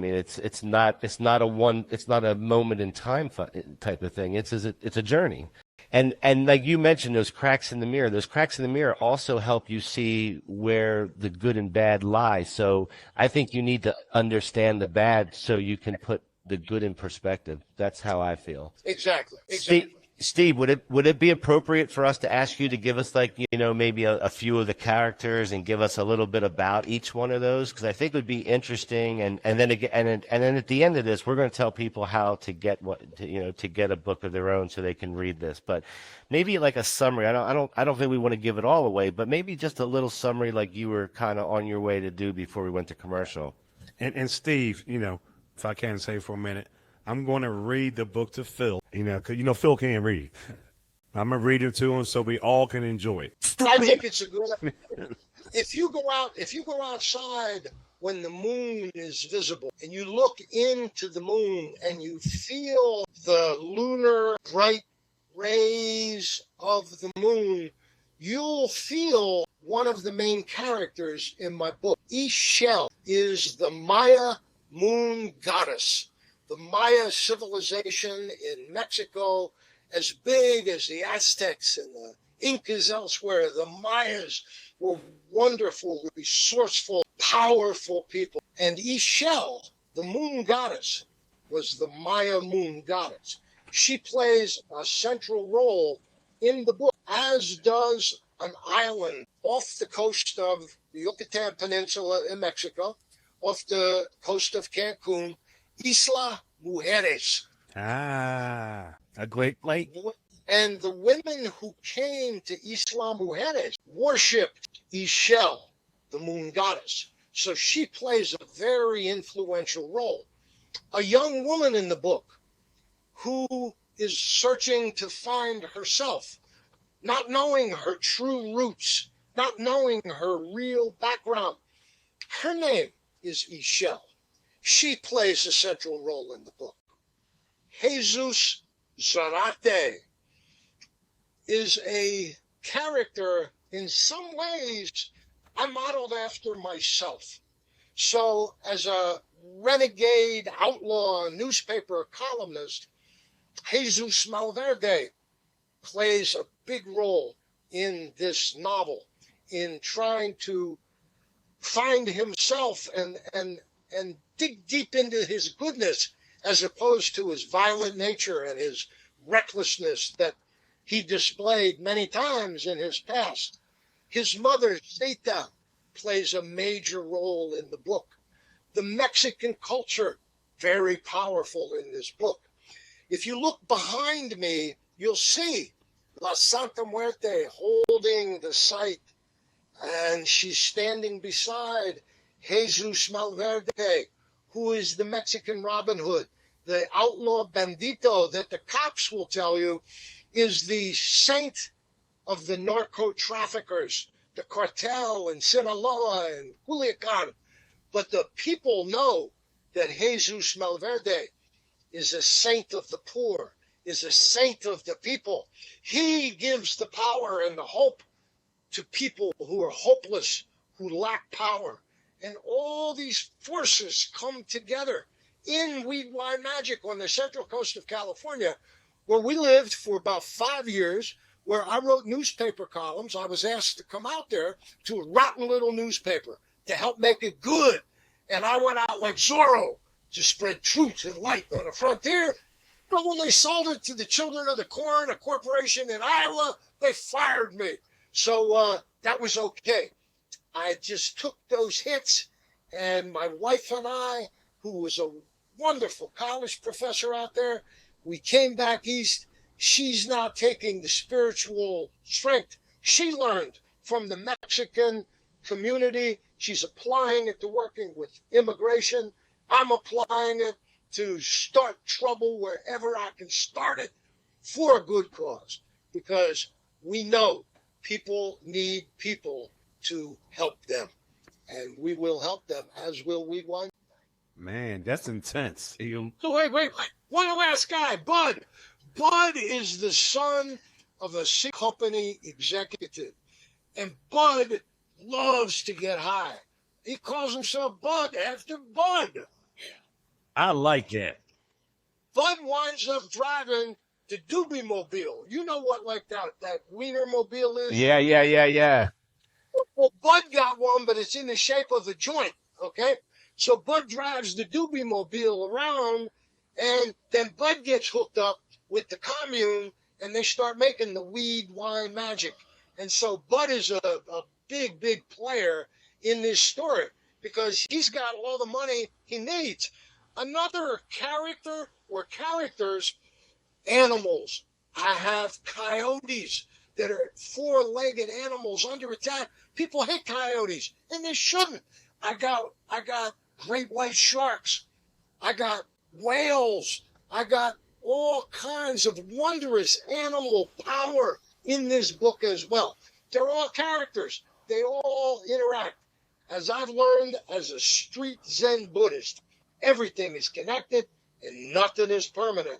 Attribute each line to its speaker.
Speaker 1: mean, it's not a moment in time type of thing. It's a journey. And like you mentioned, those cracks in the mirror. Those cracks in the mirror also help you see where the good and bad lie. So I think you need to understand the bad so you can put the good in perspective. That's how I feel.
Speaker 2: Exactly.
Speaker 1: Steve, would it be appropriate for us to ask you to give us, like, maybe a few of the characters and give us a little bit about each one of those? Because I think it would be interesting. And then again, and then at the end of this, we're going to tell people how to get to get a book of their own so they can read this. But maybe like a summary. I don't think we want to give it all away, but maybe just a little summary, like you were kind of on your way to do before we went to commercial.
Speaker 3: And Steve, if I can say for a minute, I'm going to read the book to Phil, because, Phil can't read. I'm going to read it to him so we all can enjoy it.
Speaker 2: I think it's a good. If you go outside when the moon is visible and you look into the moon and you feel the lunar bright rays of the moon, you'll feel one of the main characters in my book. Ixchel is the Maya moon goddess. The Maya civilization in Mexico, as big as the Aztecs and the Incas elsewhere, the Mayas were wonderful, resourceful, powerful people. And Ixchel, the moon goddess, was the Maya moon goddess. She plays a central role in the book, as does an island off the coast of the Yucatan Peninsula in Mexico, off the coast of Cancun, Isla Mujeres.
Speaker 3: A great lake.
Speaker 2: And the women who came to Isla Mujeres worshipped Ixchel, the moon goddess. So she plays a very influential role. A young woman in the book who is searching to find herself, not knowing her true roots, not knowing her real background. Her name is Ixchel. She plays a central role in the book. Jesus Zarate is a character in some ways I modeled after myself. So as a renegade outlaw newspaper columnist, Jesus Malverde plays a big role in this novel in trying to find himself and dig deep into his goodness as opposed to his violent nature and his recklessness that he displayed many times in his past. His mother, Zeta, plays a major role in the book. The Mexican culture, very powerful in this book. If you look behind me, you'll see La Santa Muerte holding the site, and she's standing beside Jesus Malverde, who is the Mexican Robin Hood, the outlaw bandito that the cops will tell you is the saint of the narco traffickers, the cartel in Sinaloa and Culiacan. But the people know that Jesus Malverde is a saint of the poor, is a saint of the people. He gives the power and the hope to people who are hopeless, who lack power. And all these forces come together in Weedwine Magic on the central coast of California, where we lived for about 5 years, where I wrote newspaper columns. I was asked to come out there to a rotten little newspaper to help make it good. And I went out like Zorro to spread truth and light on the frontier. But when they sold it to the Children of the Corn, a corporation in Isla, they fired me. So that was okay. I just took those hits, and my wife and I, who was a wonderful college professor out there, we came back east. She's now taking the spiritual strength she learned from the Mexican community. She's applying it to working with immigration. I'm applying it to start trouble wherever I can start it for a good cause, because we know people need people to help them, and we will help them, as will Weedwine.
Speaker 3: Man, that's intense.
Speaker 2: So wait. One last guy, Bud. Bud is the son of a C company executive, and Bud loves to get high. He calls himself Bud after Bud.
Speaker 3: I like that.
Speaker 2: Bud winds up driving the Doobie Mobile. You know what, like that Wiener Mobile is?
Speaker 1: Yeah.
Speaker 2: Well, Bud got one, but it's in the shape of a joint, okay? So Bud drives the Doobie Mobile around, and then Bud gets hooked up with the commune, and they start making the Weedwine Magic. And so Bud is a big player in this story because he's got all the money he needs. Another character or characters, animals. I have coyotes that are four-legged animals under attack. People hate coyotes, and they shouldn't. I got great white sharks. I got whales. I got all kinds of wondrous animal power in this book as well. They're all characters. They all interact. As I've learned as a street Zen Buddhist, everything is connected and nothing is permanent.